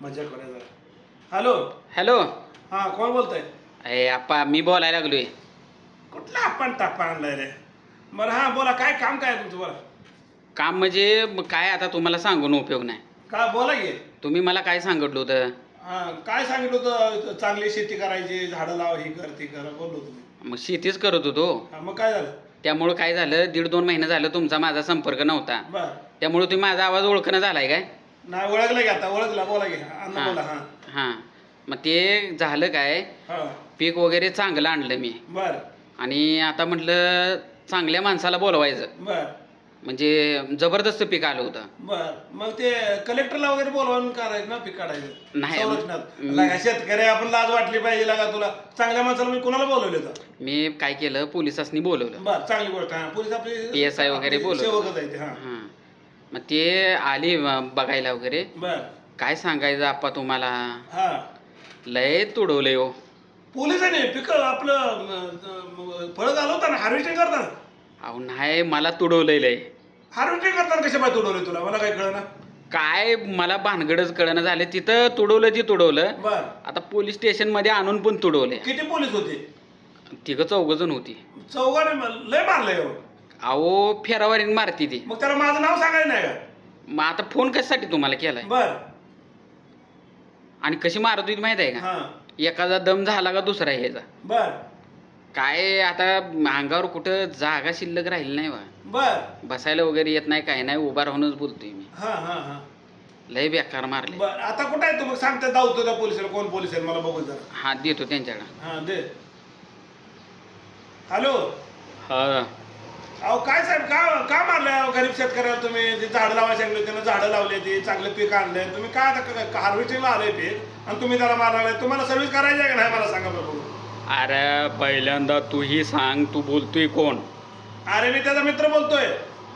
मजा करूया जरा. हॅलो. हॅलो. हा, कोण बोलतंय? अरे आप्पा मी बोलायला लागलोय. कुठला आपण टापा आणलाय रे? बरं हा बोला, काय काम काय आहे तुमचं? बोला. काम म्हणजे काय आता तुम्हाला सांगून उपयोग नाही. काय बोला की. तुम्ही मला काय सांगितलं होतं? हा, काय सांगितलं होतं? चांगली शेती करायची, झाडं लाव, ही कर ती कर बोललो तुम्ही. मग शेतीच करत होतो. हा, मग काय झालं? त्यामुळं काय झालं, 1.5-2 महिने झालं तुमचा माझा संपर्क नव्हता. बर. त्यामुळे तुम्ही माझा आवाज ओळखणं झालाय काय? नाही ओळखलं की, आता ओळखला. बोला की. अण्णा बोला. हा हां. मग ते झालं काय, हा. पीक वगैरे चांगलं आणलं मी. बर आणि आता म्हटलं चांगल्या माणसाला बोलवायचं, बर म्हणजे जबरदस्त पीक आलं होतं. बर. मग ते कलेक्टरला वगैरे बोलवून करायचं ना, पीक काढायचं नाही. संरक्षणात. लगा शेतकरी आपण लाज वाटली पाहिजे लागा तुला. चांगल्या माणसाला मी कुणाला बोलवले होतं? मी काय केलं, पोलिसांनी बोलवलं. बर, चांगली गोष्ट. हा, पोलीस आपली PSI वगैरे बोलवलं. सेवकच आहे ते. हा. हां. मग ते आली बघायला वगैरे. बर. काय सांगायचं आप्पा तुम्हाला, हा, लय तुडवलंय हो. पोलिसांनी पिक आपलं फळं घालवताना हार्वेस्टिंग करताना. अहो नाही, मला तुडवलंय लय. हार्वेस्टिंग करताना कशा पाय तुडवले तुला? मला काय कळलं ना. काय मला भानगडच कळणं झालं. तिथं तुडवलं ती तुडवलं. बर. आता पोलीस स्टेशन मध्ये आणून पण तुडवले. किती पोलीस होते? 3-4 होती. चौघाने लय मारलंय हो. अहो फेरावारीन मारती ती. मग त्याला माझं नाव सांगायचं नाही का? मग आता फोन कशासाठी तुम्हाला केलाय? बर. आणि कशी मारत होती माहित आहे का? हा. एखादा दम झाला का दुसरा ह्याचा. बर काय आता अंगावर कुठं जागा शिल्लक राहिली नाही बा. बर. बसायला वगैरे येत नाही, काय नाही, उभा राहूनच बोलतोय मी. हा हा हा. लय बेकार मारले. बर, आता कुठं आहे तू? मग सांगते धावतो त्या पोलिसाला. कोण पोलीस आहे मला बघू जरा. हात देतो त्यांच्याकडे. हा दे. हॅलो. हा. अहो काय साहेब, का मारलं गरीब शेतकऱ्याला तुम्ही? ते झाडं लावायला सांगितलं, त्यानं झाडं लावले, ते चांगलं पीक आणलंय. तुम्ही काय आता हार्वेस्टिंगला आलंय पीक आणि तुम्ही त्याला मारलाय? तुम्हाला सर्व्हिस करायची आहे का नाही मला सांगा बघू. अरे पहिल्यांदा तूही सांग, तू बोलतोय कोण? अरे मी त्याचा मित्र बोलतोय.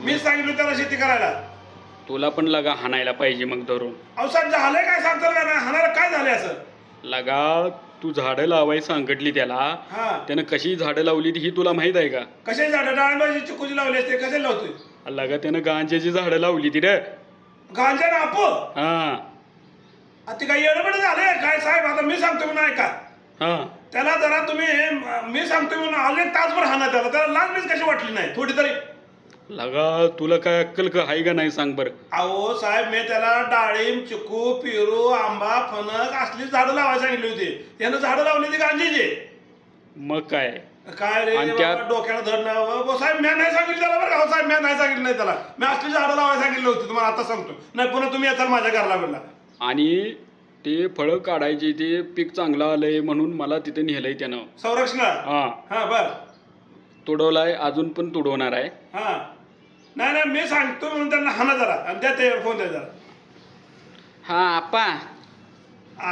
मी सांगितलं त्याला शेती करायला. तुला पण लगा हाणायला पाहिजे मग धरून. अहो साहेब, झालंय काय सांगताल का नाही? हाणायला काय झालंय असं? लगा तू झाडं लावाय सांगितली त्याला, हा. त्यानं कशी झाडं लावली ही तुला माहित आहे का? कशाची झाडं? डाळिंबाची, चिकूची लावली असते. कशाला लावतोय? लगा त्यानं गांजाची झाडं लावली ती रे. गांजा ना आपो. हा. ती काही एवढं झालंय काय साहेब? आता मी सांगतो म्हणून ऐका. हा. त्याला जरा तुम्ही, मी सांगतो म्हणून आले तासभर हाना त्याला लाजमीच कशी वाटली नाही थोडी तरी? लगा तुला काय अक्कल का हाय का नाही सांग बरं. अहो साहेब, मी त्याला डाळिंब, चिकू, पेरू, आंबा, फणस असली झाडं लावायला सांगितली होती. त्यानं झाडं लावली ती गांजीची. मग काय रे आणि बाबा, डोक्याला धड नाही साहेब. मी नाही सांगितलं त्याला बरं का साहेब. मी नाही सांगितलं नाही त्याला. मी असली झाडं लावायला सांगितली होती. तुम्हाला आता सांगतो. नाही पुन्हा तुम्ही येताल माझ्या घरला बिरला. आणि ते फळं काढायची, ते पीक चांगलं आलंय म्हणून मला तिथे नेलंय त्यानं संरक्षणात. हा. हा बर. तुडवलाय, अजून पण तुडवणार आहे. हा. नाही मी सांगतो म्हणून त्यांना हाना जरा आणि त्या त्यावर फोन द्या जरा. हा आप्पा.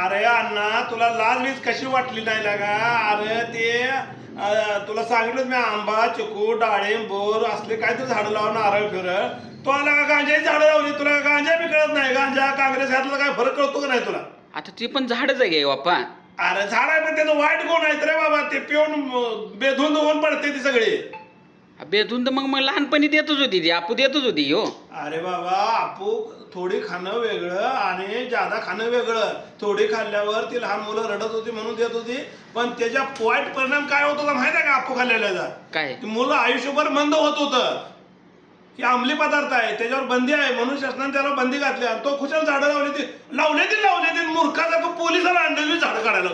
अरे अण्णा, तुला लाजमीच कशी वाटली नाही लागा? अरे ते तुला सांगितलं मी आंबा, चिकू, डाळिंब, बोर असले काय तर झाडं लावून नारळ फिर. तो आला का गांजाची झाडं लावली? तुला गांजा बी कळत नाही? गांजा काँग्रेस ह्यातला काय फरक कळतो का नाही तुला? आता ती पण झाडच आहे बाप्पा. अरे झाड आहे पण त्याचं वाईट गुण आहेत रे बाबा. ते पिऊन बेधुंद होऊन पडते ती सगळी. बेधून तर मग लहानपणी देतच होती ती, आपू देतच होती हो. अरे बाबा, आपू थोडी खाणं वेगळं आणि जादा खाणं वेगळं. थोडी खाल्ल्यावर ती लहान मुलं रडत होती म्हणून देत होती. पण त्याच्या वाईट परिणाम काय होत होता माहिती आहे का आपू खाल्लेल्याचा? काय? मुलं आयुष्यभर मंद होत होतं. की अंमली पदार्थ आहे, त्याच्यावर बंदी आहे म्हणून शासनाने त्याला बंदी घातली. आणि तो खुशाल झाडं लावली ती मूर्खाचा तो पोलिसाला आणलेली झाडं काढायला.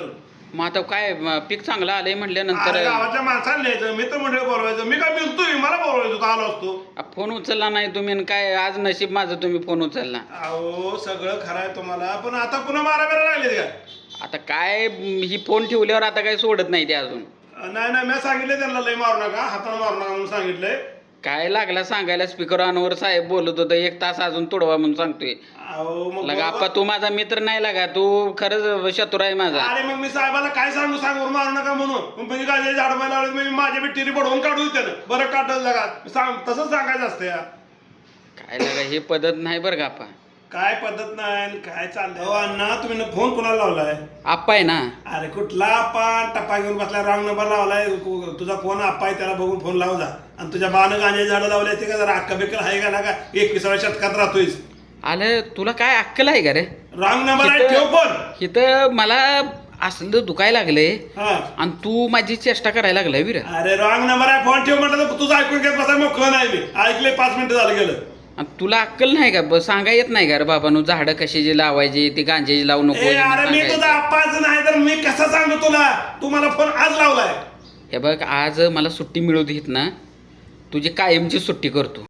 मग आता काय पीक चांगलं आलंय म्हटल्यानंतर गावाच्या माणसाला न्यायचं, मित्रमंडळी बोलवायचं. मी काय मिळतोय? मला बोलवायचो का आलो असतो? फोन उचलला नाही तुम्ही आणि काय आज नशीब माझं तुम्ही फोन उचलला. अहो सगळं खरं आहे तुम्हाला, पण आता पुन्हा मारामारी लागले का? आता काय ही फोन ठेवल्यावर आता काय सोडत नाही ते अजून. नाही मी सांगितलंय त्यांना, लय मारू नका, हाताने मारू नका म्हणून सांगितलंय. काय लागला सांगायला? स्पीकर ऑनवर साहेब बोलत होतं 1 तास अजून तोडवा म्हणून सांगतोय. अहो मग लगा आप्पा, तू माझा मित्र नाही लागा, तू खरंच शत्रू आहे माझा. अरे मग मी साहेबाला काय सांगू मारू नका म्हणून. म्हणजे काय झाड लावले मी माझ्या टिरी पडवून काढू त्यानं. बरं काढलं लगा तसंच सांगायचं असतं या. काय लागा हे पद्धत नाही बरं का आप्पा. काय पद्धत नाही काय चाललंय? हो अण्णा, तुम्ही फोन कोणाला लावलाय? आप्पा आहे ना. अरे कुठला आप्पा? टप्पा घेऊन बसलाय, रॉंग नंबर लावलाय. तुझा फोन आप्पा आहे, त्याला बघून फोन लाव जा. आणि तुझ्या बानं गांजाची झाडं लावली असते का? जरा अक्का बिक्कल आहे का ना? का 21व्या शतकात राहतोयस? आलं तुला काय अक्कल आहे का रे? रॉंग नंबर आहे ठेव फोन. इथं मला असलं दुखायला लागलंय हा आणि तू माझी चेष्टा करायला लागलाय वीर. अरे रॉंग नंबर आहे फोन ठेव म्हटलं तर तुझं ऐकून घेत बसा मोकळं नाही मी ऐकले 5 मिनिटं झालं गेलं. आणि तुला अक्कल नाही का सांगा येत नाही का रे बाबांनो झाडं कशाची लावायची ती गांजाची लावू नको ए अरे मी तुझा अप्पाच नाही तर मी कसं सांगू तुला. तू मला फोन आज लावलाय. हे बघ आज मला सुट्टी मिळू देत ना तुझी कायमची सुट्टी करतो.